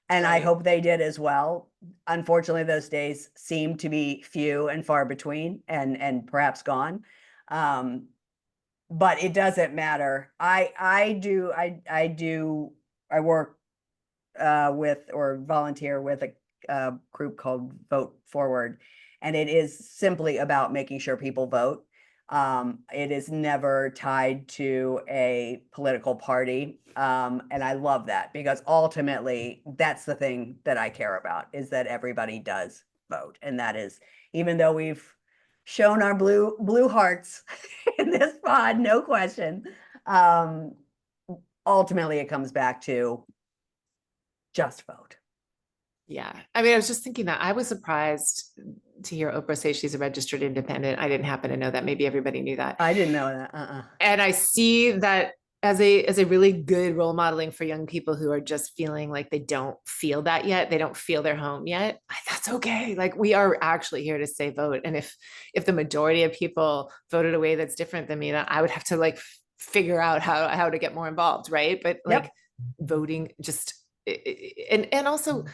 [SPEAKER 2] and I hope they did as well. Unfortunately, those days seem to be few and far between, and perhaps gone. But it doesn't matter. I work with, or volunteer with, a group called Vote Forward, and it is simply about making sure people vote. It is never tied to a political party. And I love that, because ultimately that's the thing that I care about, is that everybody does vote. And that is, even though we've shown our blue hearts in this pod, no question. Ultimately it comes back to just vote.
[SPEAKER 1] Yeah. I mean, I was just thinking that I was surprised to hear Oprah say she's a registered independent. I didn't happen to know that. Maybe everybody knew that.
[SPEAKER 2] I didn't know that.
[SPEAKER 1] And I see that as a really good role modeling for young people who are just feeling like they don't feel that yet. They don't feel their home yet. That's okay. Like, we are actually here to say vote. And if the majority of people voted a way that's different than me, then I would have to like figure out how to get more involved. Right. But like voting just, and also,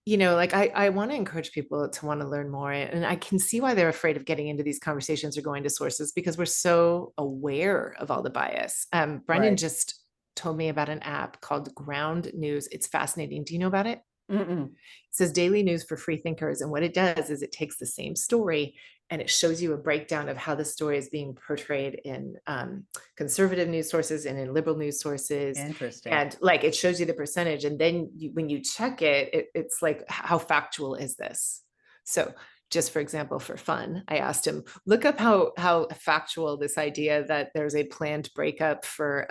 [SPEAKER 1] like I want to encourage people to want to learn more. And I can see why they're afraid of getting into these conversations or going to sources, because we're so aware of all the bias. Brendan just told me about an app called Ground News. It's fascinating. Do you know about it?
[SPEAKER 2] Mm-mm.
[SPEAKER 1] It says daily news for free thinkers. And what it does is it takes the same story and it shows you a breakdown of how the story is being portrayed in conservative news sources and in liberal news sources.
[SPEAKER 2] Interesting.
[SPEAKER 1] And like, it shows you the percentage. And then when you check it, it's like, how factual is this? So just for example, for fun, I asked him, look up how factual this idea that there's a planned breakup for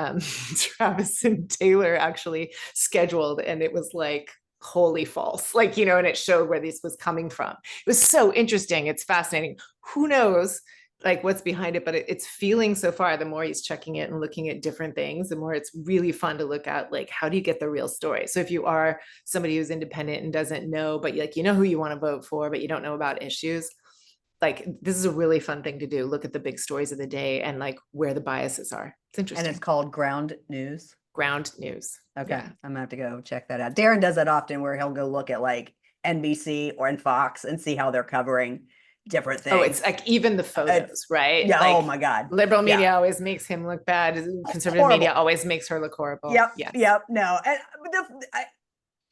[SPEAKER 1] Travis and Taylor actually scheduled. And it was like, wholly false, like, and it showed where this was coming from. It was so interesting. It's fascinating. Who knows like what's behind it, but it's feeling so far, the more he's checking it and looking at different things, the more it's really fun to look at, like, how do you get the real story? So if you are somebody who's independent and doesn't know, but like, who you want to vote for, but you don't know about issues, like, this is a really fun thing to do. Look at the big stories of the day and like where the biases are. It's interesting.
[SPEAKER 2] And it's called Ground News.
[SPEAKER 1] Ground News.
[SPEAKER 2] Okay. Yeah. I'm gonna have to go check that out. Darren does that often, where he'll go look at like NBC or in Fox and see how they're covering different things.
[SPEAKER 1] Oh, it's like even the photos, right?
[SPEAKER 2] Yeah.
[SPEAKER 1] Like,
[SPEAKER 2] oh my God.
[SPEAKER 1] Liberal media always makes him look bad. Conservative media always makes her look horrible.
[SPEAKER 2] Yep. Yes. Yep. No. And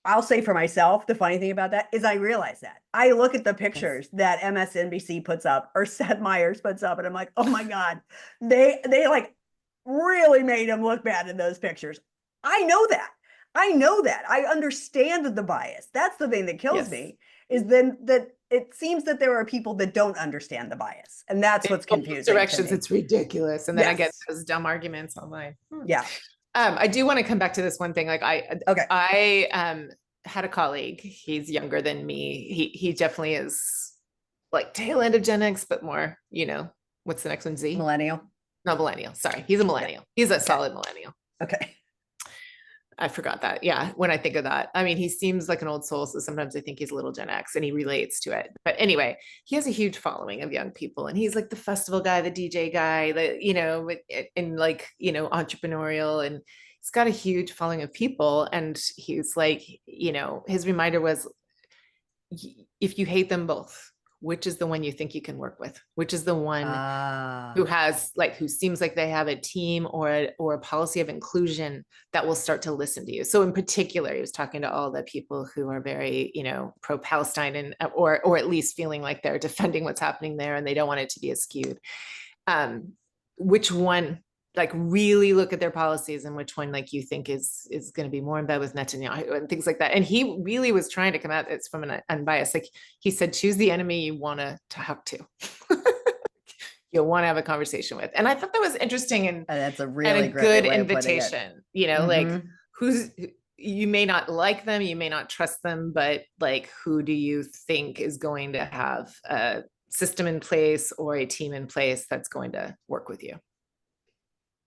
[SPEAKER 2] I'll say for myself, the funny thing about that is I realize that. I look at the pictures that MSNBC puts up or Seth Meyers puts up, and I'm like, oh my God, they like really made him look bad in those pictures. I know that. I understand the bias. That's the thing that kills me, is then that it seems that there are people that don't understand the bias. And that's what's confusing.
[SPEAKER 1] Directions, it's ridiculous. And then I get those dumb arguments online.
[SPEAKER 2] Yeah.
[SPEAKER 1] I do want to come back to this one thing. Like I had a colleague, he's younger than me. He definitely is like tail end of Gen X, but more, what's the next one? Z?
[SPEAKER 2] Millennial.
[SPEAKER 1] No, millennial. Sorry. He's a millennial. He's a solid millennial.
[SPEAKER 2] Okay.
[SPEAKER 1] I forgot that. Yeah. When I think of that, I mean, he seems like an old soul. So sometimes I think he's a little Gen X and he relates to it. But anyway, he has a huge following of young people, and he's like the festival guy, the DJ guy, and like, entrepreneurial, and he's got a huge following of people. And he's like, his reminder was, if you hate them both, which is the one you think you can work with? Which is the one who seems like they have a team or a policy of inclusion that will start to listen to you? So in particular, he was talking to all the people who are very, pro-Palestine and or at least feeling like they're defending what's happening there and they don't want it to be skewed. Which one, like, really look at their policies, and which one, like, you think is going to be more in bed with Netanyahu and things like that. And he really was trying to come at it from an unbiased, like he said, choose the enemy you want to talk to. You'll want to have a conversation with. And I thought that was interesting, and
[SPEAKER 2] that's a really
[SPEAKER 1] good invitation, like you may not like them, you may not trust them, but like, who do you think is going to have a system in place or a team in place that's going to work with you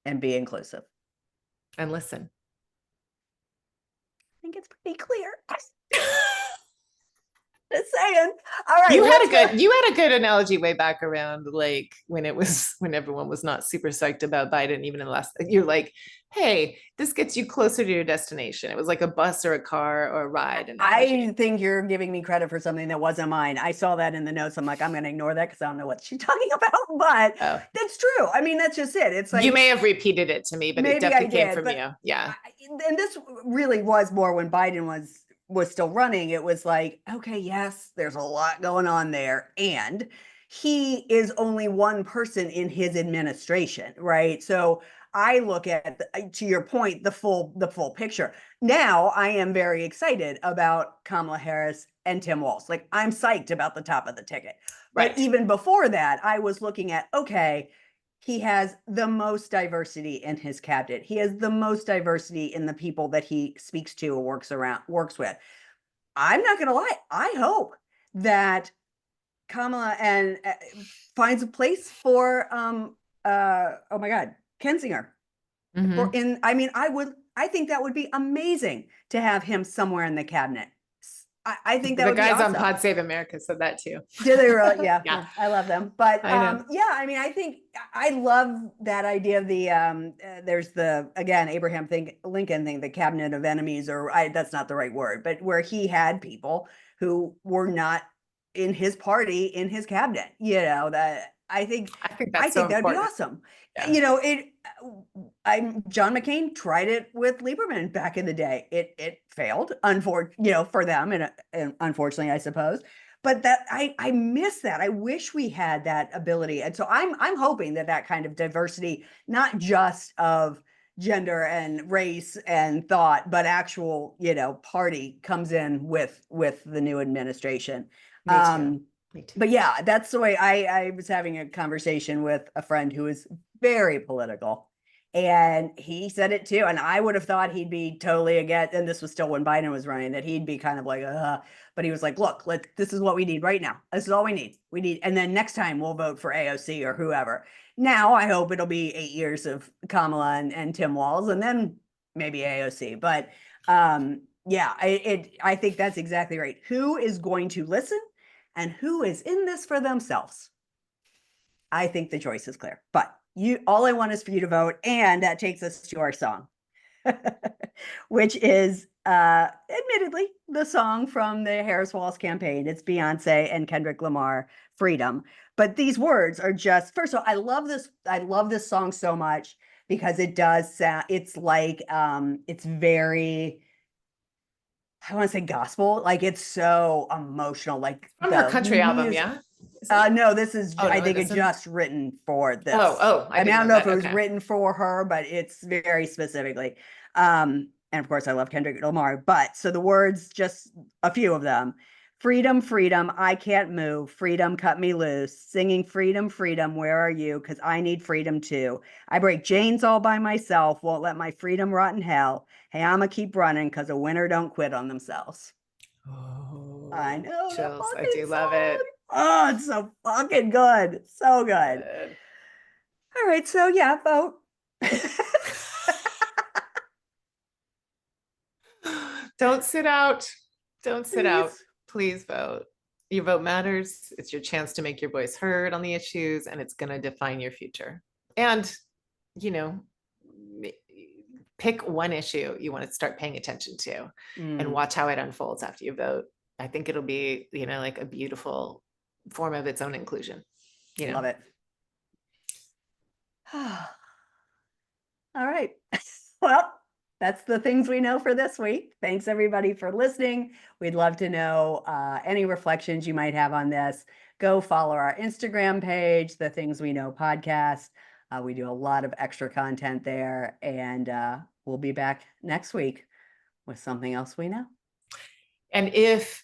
[SPEAKER 2] And be inclusive.
[SPEAKER 1] and listen?
[SPEAKER 2] I think it's pretty clear. Just saying. All right.
[SPEAKER 1] You had a good analogy way back around, like when everyone was not super psyched about Biden, even in the last, you're like, hey, this gets you closer to your destination. It was like a bus or a car or a ride analogy.
[SPEAKER 2] I think you're giving me credit for something that wasn't mine. I saw that in the notes. I'm like, I'm going to ignore that because I don't know what she's talking about, but that's true. I mean, that's just it. It's like,
[SPEAKER 1] you may have repeated it to me, but it definitely came from you. Yeah.
[SPEAKER 2] And this really was more when Biden was still running. It was like, okay, yes, there's a lot going on there. And he is only one person in his administration, right? So I look at, to your point, the full picture. Now I am very excited about Kamala Harris and Tim Walz. Like, I'm psyched about the top of the ticket. But
[SPEAKER 1] Right.
[SPEAKER 2] even before that, I was looking at, okay, he has the most diversity in his cabinet. He has the most diversity in the people that he speaks to or works with. I'm not going to lie. I hope that Kamala and finds a place for oh my God, Kensinger.
[SPEAKER 1] Mm-hmm.
[SPEAKER 2] I think that would be amazing to have him somewhere in the cabinet. I think that
[SPEAKER 1] the
[SPEAKER 2] would be
[SPEAKER 1] guys
[SPEAKER 2] awesome.
[SPEAKER 1] on Pod Save America said that too.
[SPEAKER 2] Do they really? Yeah,
[SPEAKER 1] Yeah.
[SPEAKER 2] I love them. But
[SPEAKER 1] I
[SPEAKER 2] I mean, I think I love that idea of the there's the, again, Abraham Lincoln thing, the cabinet of enemies, or that's not the right word, but where he had people who were not in his party in his cabinet. You know, that I think
[SPEAKER 1] that's so
[SPEAKER 2] that would be
[SPEAKER 1] important.
[SPEAKER 2] awesome.
[SPEAKER 1] Yeah.
[SPEAKER 2] You know, John McCain tried it with Lieberman back in the day. It failed, unfortunately, for them, and unfortunately, I suppose. But that I miss that. I wish we had that ability, and so I'm hoping that kind of diversity, not just of gender and race and thought, but actual party comes in with the new administration.
[SPEAKER 1] Me too. Me too.
[SPEAKER 2] But yeah, that's the way I was having a conversation with a friend who is very political. And he said it too. And I would have thought he'd be totally against, and this was still when Biden was running, that he'd be kind of like, but he was like, look, this is what we need right now. This is all we need. And then next time we'll vote for AOC or whoever. Now I hope it'll be 8 years of Kamala and Tim Walz, and then maybe AOC. But yeah, I think that's exactly right. Who is going to listen and who is in this for themselves? I think the choice is clear, but all I want is for you to vote. And that takes us to our song, which is admittedly the song from the Harris Walz campaign. It's Beyonce and Kendrick Lamar, Freedom. But these words are just, first of all, I love this song so much because it does sound, it's like, it's very, I want to say gospel, like it's so emotional, like
[SPEAKER 1] from her country album, yeah.
[SPEAKER 2] No, this is, I think it's just written for this.
[SPEAKER 1] I
[SPEAKER 2] mean, I don't know if it was written for her, but it's very specifically. And of course, I love Kendrick Lamar. But so the words, just a few of them. Freedom, freedom, I can't move. Freedom, cut me loose. Singing freedom, freedom, where are you? Because I need freedom too. I break chains all by myself. Won't let my freedom rot in hell. Hey, I'ma keep running because a winner don't quit on themselves.
[SPEAKER 1] Oh,
[SPEAKER 2] I know.
[SPEAKER 1] chills. I do love it.
[SPEAKER 2] Oh, it's so fucking good. So good. All right. So yeah, vote.
[SPEAKER 1] Don't sit out. Don't sit out. Please vote. Your vote matters. It's your chance to make your voice heard on the issues, and it's going to define your future. And, pick one issue you want to start paying attention to and watch how it unfolds after you vote. I think it'll be, like a beautiful form of its own inclusion.
[SPEAKER 2] Love it. All right. Well, that's the things we know for this week. Thanks everybody for listening. We'd love to know any reflections you might have on this. Go follow our Instagram page, The Things We Know podcast. We do a lot of extra content there, and we'll be back next week with something else we know.
[SPEAKER 1] And if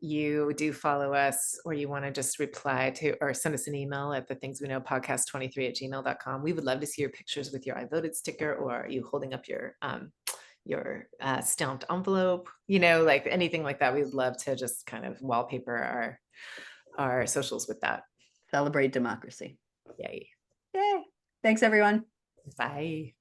[SPEAKER 1] you do follow us, or you want to just reply to or send us an email at thethingsweknowpodcast23@gmail.com, we would love to see your pictures with your I voted sticker, or you holding up your your stamped envelope, you know, like anything like that. We'd love to just kind of wallpaper our socials with that.
[SPEAKER 2] Celebrate democracy.
[SPEAKER 1] Yay.
[SPEAKER 2] Yay. Thanks, everyone.
[SPEAKER 1] Bye.